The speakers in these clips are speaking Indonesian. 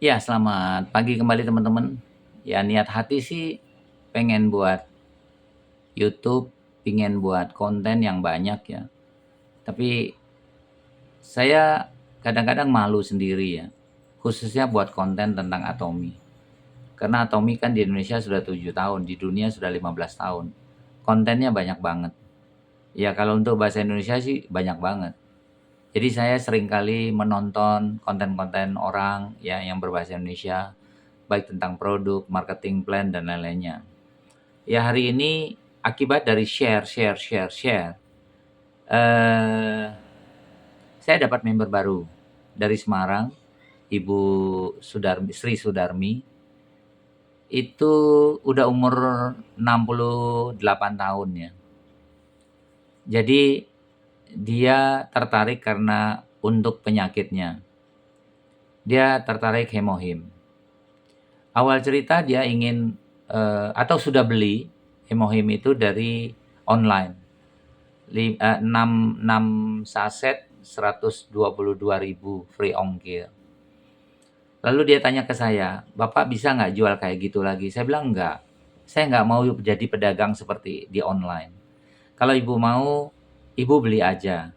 Ya, selamat pagi kembali teman-teman. Ya, niat hati sih pengen buat YouTube, pengen buat konten yang banyak ya. Tapi saya kadang-kadang malu sendiri ya, khususnya buat konten tentang Atomi. Karena Atomi kan di Indonesia sudah 7 tahun, di dunia sudah 15 tahun. Kontennya banyak banget. Ya, kalau untuk bahasa Indonesia sih banyak banget. Jadi saya seringkali menonton konten-konten orang ya yang berbahasa Indonesia, baik tentang produk, marketing plan, dan lain-lainnya. Ya hari ini akibat dari share, eh, saya dapat member baru dari Semarang, Ibu Sri Sudarmi, itu udah umur 68 tahun ya. Jadi dia tertarik karena untuk penyakitnya. Dia tertarik hemohim. Awal cerita dia ingin atau sudah beli hemohim itu dari online. 6 saset 122.000 free ongkir. Lalu dia tanya ke saya, "Bapak bisa nggak jual kayak gitu lagi?" Saya bilang, "Enggak, saya nggak mau jadi pedagang seperti di online. Kalau ibu mau, ibu beli aja.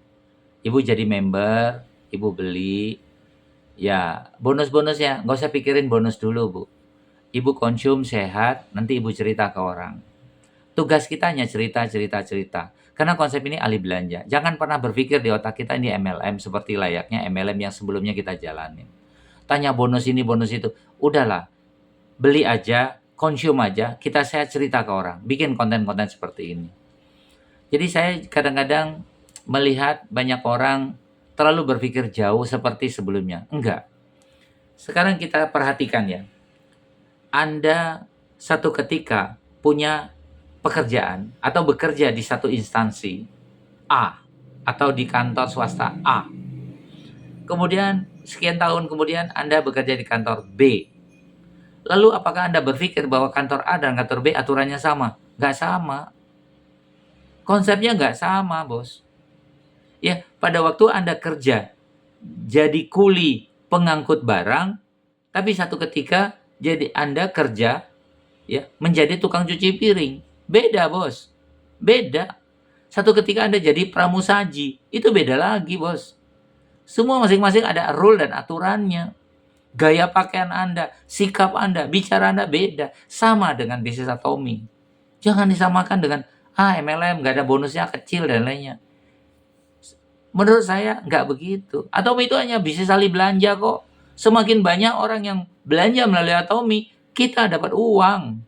Ibu jadi member, ibu beli, ya bonus-bonusnya, nggak usah pikirin bonus dulu bu. Ibu konsum sehat, nanti ibu cerita ke orang. Tugas kita hanya cerita, cerita, cerita. Karena konsep ini alih belanja. Jangan pernah berpikir di otak kita ini MLM seperti layaknya MLM yang sebelumnya kita jalanin. Tanya bonus ini, bonus itu. Udahlah, beli aja, konsum aja, saya cerita ke orang. Bikin konten-konten seperti ini. Jadi saya kadang-kadang melihat banyak orang terlalu berpikir jauh seperti sebelumnya. Enggak. Sekarang kita perhatikan ya. Anda satu ketika punya pekerjaan atau bekerja di satu instansi A atau di kantor swasta A. Kemudian sekian tahun kemudian Anda bekerja di kantor B. Lalu apakah Anda berpikir bahwa kantor A dan kantor B aturannya sama? Nggak sama. Konsepnya nggak sama, bos. Ya, pada waktu Anda kerja jadi kuli pengangkut barang, tapi satu ketika jadi Anda kerja ya menjadi tukang cuci piring. Beda, bos. Beda. Satu ketika Anda jadi pramusaji, itu beda lagi, bos. Semua masing-masing ada rule dan aturannya. Gaya pakaian Anda, sikap Anda, bicara Anda beda. Sama dengan bisnis Atomi. Jangan disamakan dengan MLM, nggak ada bonusnya kecil dan lainnya. Menurut saya nggak begitu. Atomi itu hanya bisnis alih belanja kok. Semakin banyak orang yang belanja melalui Atomi, kita dapat uang.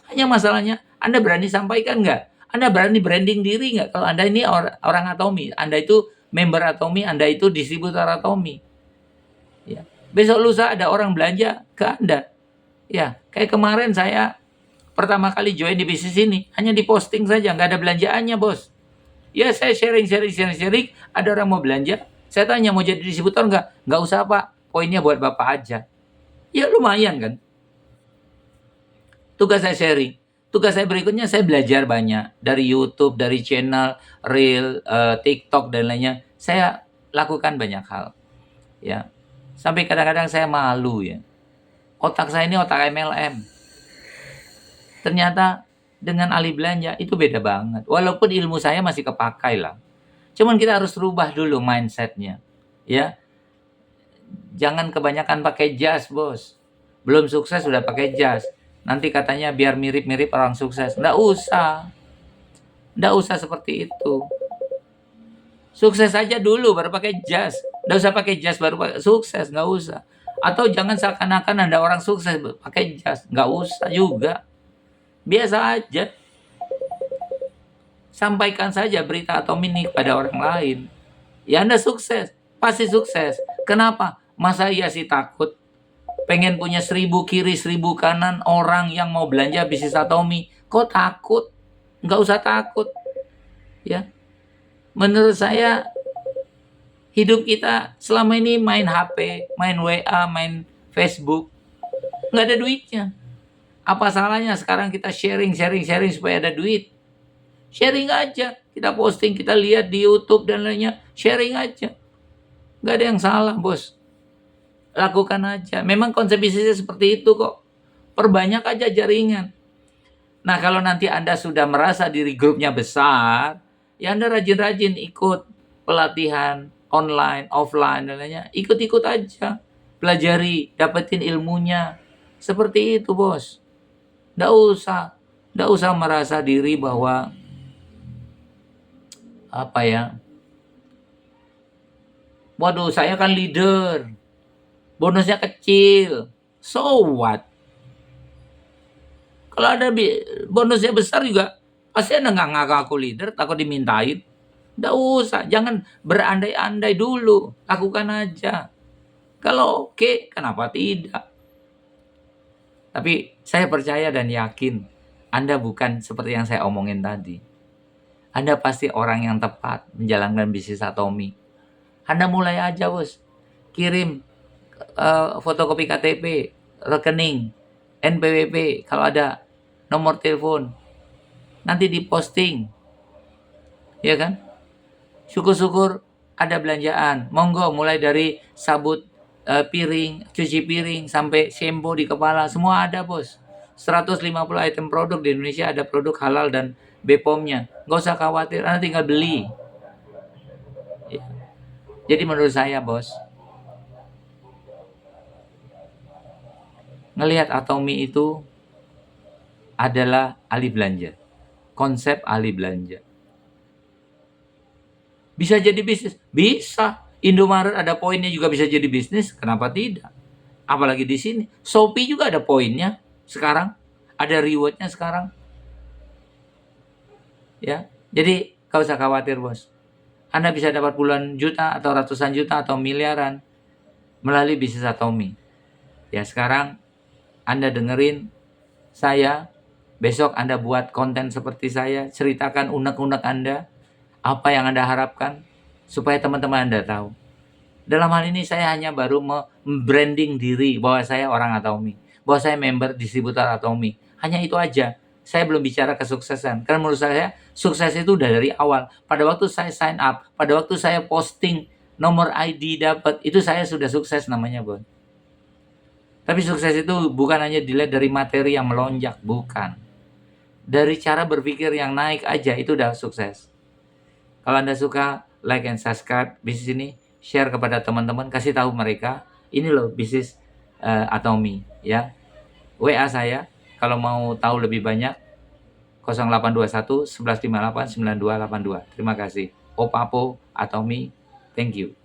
Hanya masalahnya, Anda berani sampaikan nggak? Anda berani branding diri nggak? Kalau Anda ini orang Atomi, Anda itu member Atomi, Anda itu distributor Atomi. Ya. Besok lusa ada orang belanja ke Anda. Ya, kayak kemarin saya pertama kali join di bisnis ini, hanya di posting saja, nggak ada belanjaannya, bos. Ya, saya sharing. Ada orang mau belanja, saya tanya mau jadi distributor nggak? Nggak usah pak, poinnya buat bapak aja. Ya lumayan kan. Tugas saya sharing. Tugas saya berikutnya saya belajar banyak dari YouTube, dari channel, Reel, TikTok dan lainnya. Saya lakukan banyak hal. Ya, sampai kadang-kadang saya malu ya. Otak saya ini otak MLM. Ternyata dengan alih belanja itu beda banget. Walaupun ilmu saya masih kepakai lah. Cuman kita harus rubah dulu mindsetnya. Ya, jangan kebanyakan pakai jas, bos. Belum sukses sudah pakai jas. Nanti katanya biar mirip-mirip orang sukses. Nggak usah. Nggak usah seperti itu. Sukses aja dulu baru pakai jas. Nggak usah pakai jas baru sukses. Nggak usah. Atau jangan seakan-akan ada orang sukses pakai jas. Nggak usah juga. Biasa aja. Sampaikan saja berita atau mini kepada orang lain. Ya Anda sukses. Pasti sukses. Kenapa? Masa iya sih takut? Pengen punya 1000 kiri 1000 kanan orang yang mau belanja bisnis Atomi. Kok takut? Nggak usah takut. Ya, menurut saya hidup kita selama ini main HP, main WA, main Facebook, nggak ada duitnya. Apa salahnya sekarang kita sharing supaya ada duit? Sharing aja, kita posting, kita lihat di YouTube dan lainnya, sharing aja. Nggak ada yang salah, bos. lakukan aja. Memang konsep bisnisnya seperti itu kok. Perbanyak aja jaringan. Nah, kalau nanti Anda sudah merasa diri grupnya besar, ya Anda rajin-rajin ikut pelatihan online, offline, dan lainnya. Ikut-ikut aja. Pelajari, dapetin ilmunya. Seperti itu, bos. Nggak usah merasa diri bahwa apa ya, waduh saya kan leader, bonusnya kecil. So what? Kalau ada bonusnya besar juga, pasti Anda nggak ngaku leader, takut dimintain. Nggak usah, jangan berandai-andai dulu, lakukan aja. Kalau oke, kenapa tidak? Tapi saya percaya dan yakin, Anda bukan seperti yang saya omongin tadi. Anda pasti orang yang tepat menjalankan bisnis Atomi. Anda mulai aja, bos. Kirim fotokopi KTP, rekening, NPWP, kalau ada nomor telepon. Nanti diposting. Ya kan? Syukur-syukur ada belanjaan. Monggo mulai dari sabut piring, cuci piring, sampai shampoo di kepala. Semua ada, bos. 150 item produk di Indonesia, ada produk halal dan BPOM-nya. Nggak usah khawatir, Anda tinggal beli. Ya. Jadi menurut saya, bos, ngelihat Atomi itu adalah ahli belanja. Konsep ahli belanja. Bisa jadi bisnis? Bisa. Indomaret ada poinnya juga bisa jadi bisnis, kenapa tidak? Apalagi di sini. Shopee juga ada poinnya sekarang. Ada rewardnya sekarang. Ya, jadi gak usah khawatir, bos. Anda bisa dapat puluhan juta atau ratusan juta atau miliaran melalui bisnis Atomi. Ya, sekarang Anda dengerin saya, besok Anda buat konten seperti saya, ceritakan unek-unek Anda, apa yang Anda harapkan, supaya teman-teman Anda tahu. Dalam hal ini saya hanya baru membranding diri bahwa saya orang Atomi, bahwa saya member distributor Atomi. Hanya itu aja. Saya belum bicara kesuksesan. Karena menurut saya, sukses itu udah dari awal. Pada waktu saya sign up, pada waktu saya posting nomor ID dapat, itu saya sudah sukses namanya, bos. Tapi sukses itu bukan hanya dilihat dari materi yang melonjak, bukan. Dari cara berpikir yang naik aja, itu udah sukses. Kalau Anda suka, like and subscribe bisnis ini, share kepada teman-teman, kasih tahu mereka, ini loh bisnis Atomi, ya. WA saya, kalau mau tahu lebih banyak, 0821 1158 9282. Terima kasih. Opapo Atomi, thank you.